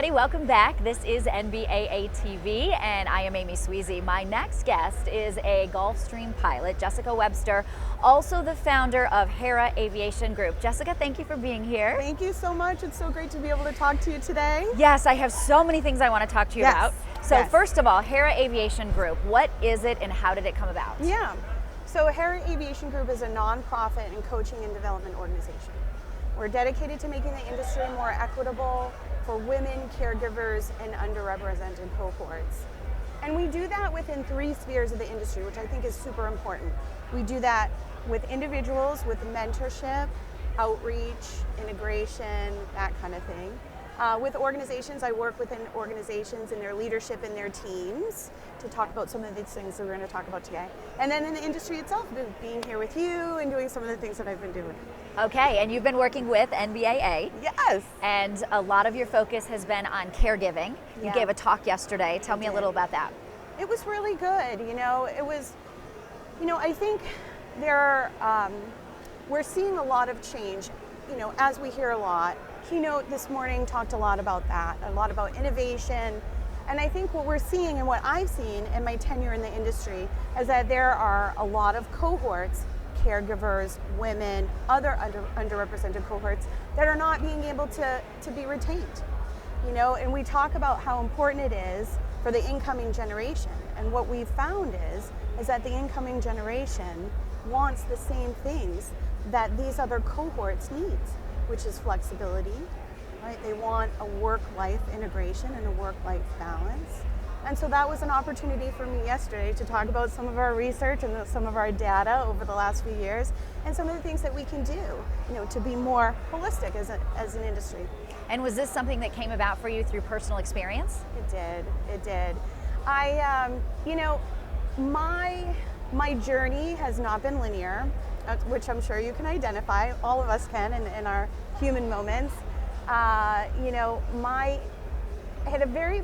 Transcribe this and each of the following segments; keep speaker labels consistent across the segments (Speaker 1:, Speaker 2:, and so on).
Speaker 1: everybody, welcome back. This is NBAA TV and I am Amy Sweezy. My next guest is a Gulfstream pilot, Jessica Webster, also the founder of Hera Aviation Group. Jessica, thank you for being here.
Speaker 2: Thank you so much. It's so great to be able to talk to you today.
Speaker 1: Yes, I have so many things I want to talk to you about. So first of all, Hera Aviation Group, what is it and how did it come about?
Speaker 2: Yeah, so Hera Aviation Group is a nonprofit and coaching and development organization. We're dedicated to making the industry more equitable for women, caregivers, and underrepresented cohorts. And we do that within 3 spheres of the industry, which I think is super important. We do that with individuals, with mentorship, outreach, integration, that kind of thing. With organizations, I work within organizations and their leadership and their teams to talk about some of these things that we're going to talk about today. And then in the industry itself, being here with you and doing some of the things that I've been doing.
Speaker 1: Okay, and you've been working with NBAA.
Speaker 2: Yes.
Speaker 1: And a lot of your focus has been on caregiving. You gave a talk yesterday. Tell me a little about that.
Speaker 2: It was really good. I think we're seeing a lot of change, as we hear a lot. Keynote this morning talked a lot about that, a lot about innovation. And I think what we're seeing and what I've seen in my tenure in the industry is that there are a lot of cohorts, caregivers, women, other underrepresented cohorts that are not being able to be retained. And we talk about how important it is for the incoming generation. And what we've found is that the incoming generation wants the same things that these other cohorts need, which is flexibility, right? They want a work-life integration and a work-life balance. And so that was an opportunity for me yesterday to talk about some of our research and some of our data over the last few years and some of the things that we can do, to be more holistic as an industry.
Speaker 1: And was this something that came about for you through personal experience?
Speaker 2: It did. My journey has not been linear, which I'm sure you can identify, all of us can in our human moments. I had a very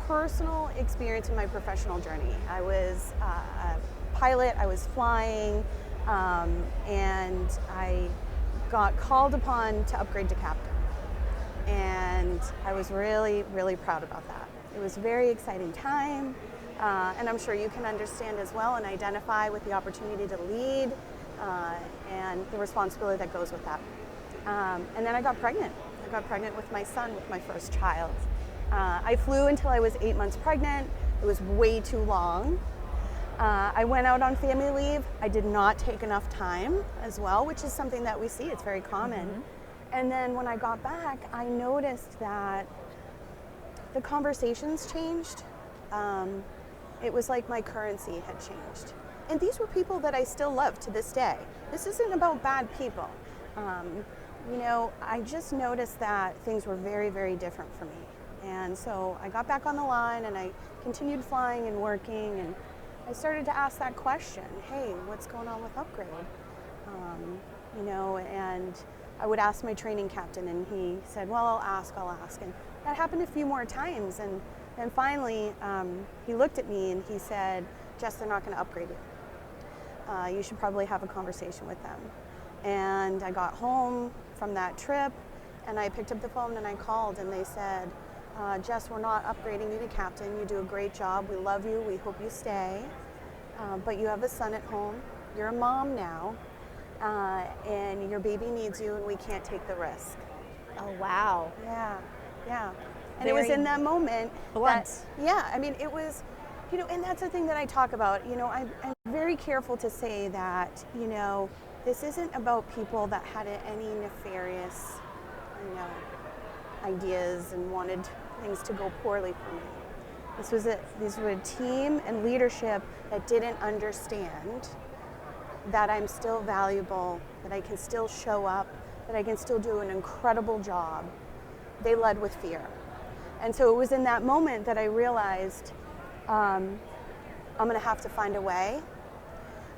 Speaker 2: personal experience in my professional journey. I was a pilot, I was flying, and I got called upon to upgrade to captain. And I was really, really proud about that. It was a very exciting time, and I'm sure you can understand as well and identify with the opportunity to lead and the responsibility that goes with that. And then I got pregnant. I got pregnant with my son, with my first child. I flew until I was 8 months pregnant. It was way too long. I went out on family leave. I did not take enough time as well, which is something that we see. It's very common. Mm-hmm. And then when I got back, I noticed that the conversations changed. It was like my currency had changed. And these were people that I still love to this day. This isn't about bad people. I just noticed that things were very, very different for me. And so I got back on the line and I continued flying and working, and I started to ask that question, hey, what's going on with upgrade? And I would ask my training captain and he said, well, I'll ask. And that happened a few more times. And then finally, he looked at me and he said, Jess, they're not going to upgrade you. You should probably have a conversation with them. And I got home from that trip and I picked up the phone and I called and they said, Jess, we're not upgrading you to captain. You do a great job. We love you. We hope you stay. But you have a son at home. You're a mom now. And your baby needs you and we can't take the risk.
Speaker 1: Oh, wow.
Speaker 2: Yeah. And it was in that moment.
Speaker 1: Blunt.
Speaker 2: It was, and that's the thing that I talk about. I'm very careful to say that, this isn't about people that had any nefarious, ideas and wanted things to go poorly for me. These were a team and leadership that didn't understand that I'm still valuable, that I can still show up, that I can still do an incredible job. They led with fear. And so it was in that moment that I realized I'm going to have to find a way.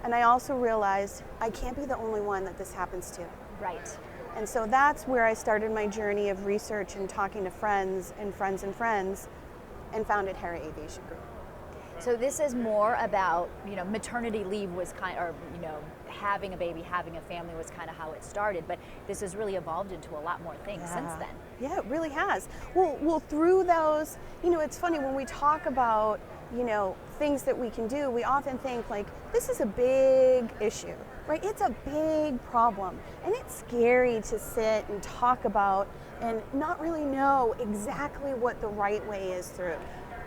Speaker 2: And I also realized I can't be the only one that this happens to.
Speaker 1: Right.
Speaker 2: And so that's where I started my journey of research and talking to friends and founded Hera Aviation Group.
Speaker 1: So this is more about, maternity leave was having a baby, having a family was kind of how it started, but this has really evolved into a lot more things since then.
Speaker 2: Yeah, it really has. Well, through those, it's funny when we talk about, things that we can do, we often think like, this is a big issue, right? It's a big problem, and it's scary to sit and talk about and not really know exactly what the right way is through.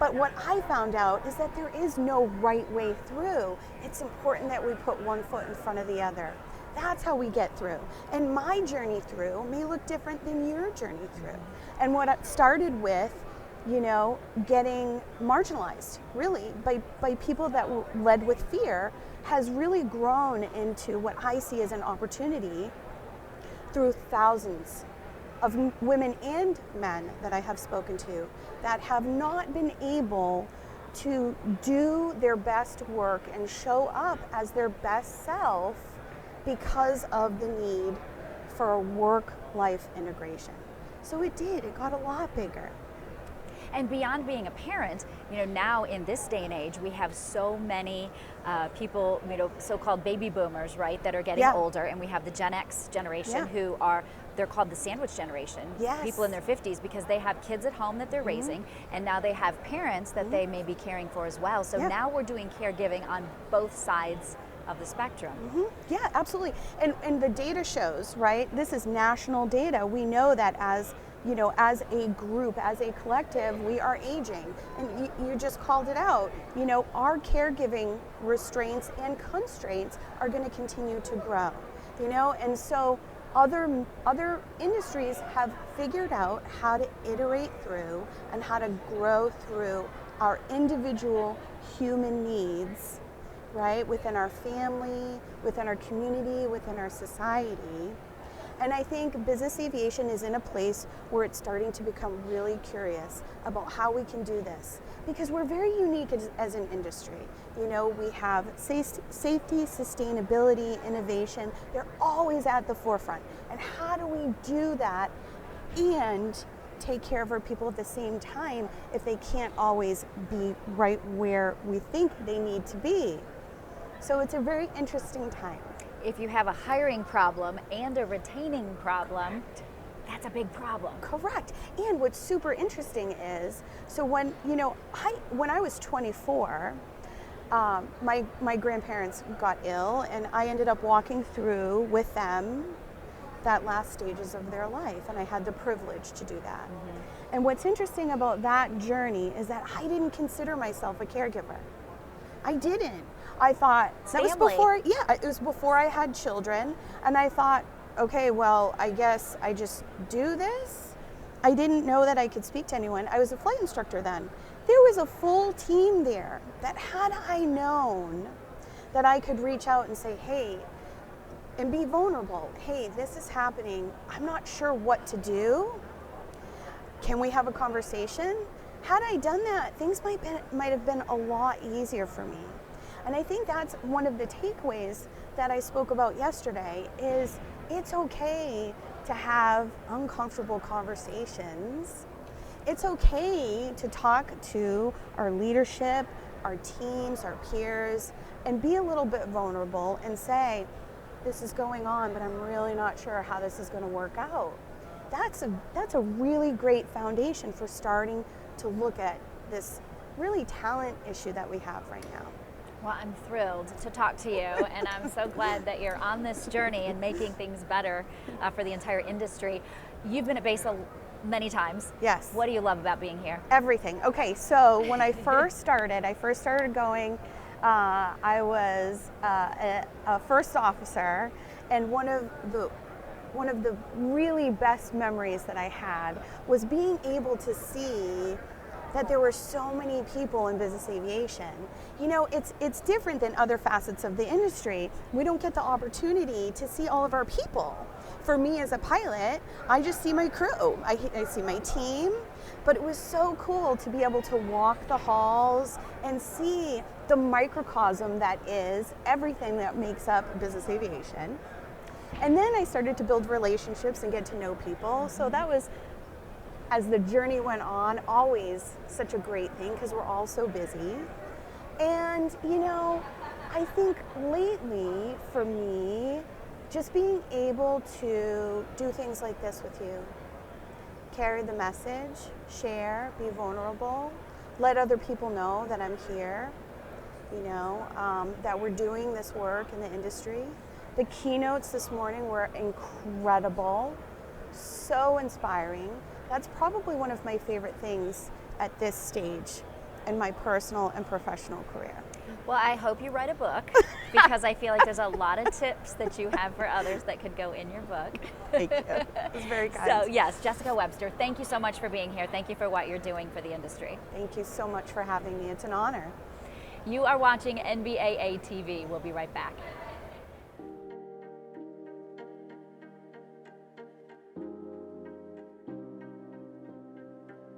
Speaker 2: But what I found out is that there is no right way through. It's important that we put one foot in front of the other. That's how we get through. And my journey through may look different than your journey through. And what it started with, getting marginalized, really, by people that led with fear, has really grown into what I see as an opportunity through thousands of women and men that I have spoken to that have not been able to do their best work and show up as their best self because of the need for a work-life integration. So it got a lot bigger.
Speaker 1: And beyond being a parent, now in this day and age, we have so many people, so-called baby boomers, right, that are getting older, and we have the Gen X generation who they're called the sandwich generation, people in their 50s, because they have kids at home that they're raising, and now they have parents that they may be caring for as well. So now we're doing caregiving on both sides of the spectrum.
Speaker 2: Yeah, absolutely. And the data shows, right, this is national data. We know that as a group, as a collective, we are aging. And you just called it out. Our caregiving restraints and constraints are going to continue to grow. And so other industries have figured out how to iterate through and how to grow through our individual human needs, right, within our family, within our community, within our society. And I think business aviation is in a place where it's starting to become really curious about how we can do this, because we're very unique as an industry. We have safety, sustainability, innovation. They're always at the forefront. And how do we do that and take care of our people at the same time if they can't always be right where we think they need to be? So it's a very interesting time.
Speaker 1: If you have a hiring problem and a retaining problem, that's a big problem.
Speaker 2: Correct. And what's super interesting is, so when I was 24, my grandparents got ill, and I ended up walking through with them that last stages of their life, and I had the privilege to do that. And what's interesting about that journey is that I didn't consider myself a caregiver. I didn't. I thought that was before, it was before I had children, and I thought, okay, well, I guess I just do this. I didn't know that I could speak to anyone. I was a flight instructor then. There was a full team there that, had I known that I could reach out and say, hey, and be vulnerable. Hey, this is happening. I'm not sure what to do. Can we have a conversation? Had I done that, things might have been a lot easier for me. And I think that's one of the takeaways that I spoke about yesterday, is it's okay to have uncomfortable conversations. It's okay to talk to our leadership, our teams, our peers, and be a little bit vulnerable and say, this is going on, but I'm really not sure how this is going to work out. That's a really great foundation for starting to look at this really talent issue that we have right now.
Speaker 1: Well, I'm thrilled to talk to you, and I'm so glad that you're on this journey and making things better for the entire industry. You've been at base many times.
Speaker 2: Yes.
Speaker 1: What do you love about being here?
Speaker 2: Everything. Okay, so when I first started going, I was a first officer, and one of the really best memories that I had was being able to see that there were so many people in business aviation. It's different than other facets of the industry. We don't get the opportunity to see all of our people. For me as a pilot, I just see my crew. I see my team, but it was so cool to be able to walk the halls and see the microcosm that is everything that makes up business aviation. And then I started to build relationships and get to know people. So that was, as the journey went on, always such a great thing, because we're all so busy. And, you know, I think lately for me, just being able to do things like this with you, carry the message, share, be vulnerable, let other people know that I'm here, you know, that we're doing this work in the industry. The keynotes this morning were incredible, so inspiring. That's probably one of my favorite things at this stage in my personal and professional career.
Speaker 1: Well, I hope you write a book because I feel like there's a lot of tips that you have for others that could go in your book.
Speaker 2: Thank you. It's very kind.
Speaker 1: So yes, Jessica Webster, thank you so much for being here. Thank you for what you're doing for the industry.
Speaker 2: Thank you so much for having me. It's an honor.
Speaker 1: You are watching NBAA TV. We'll be right back.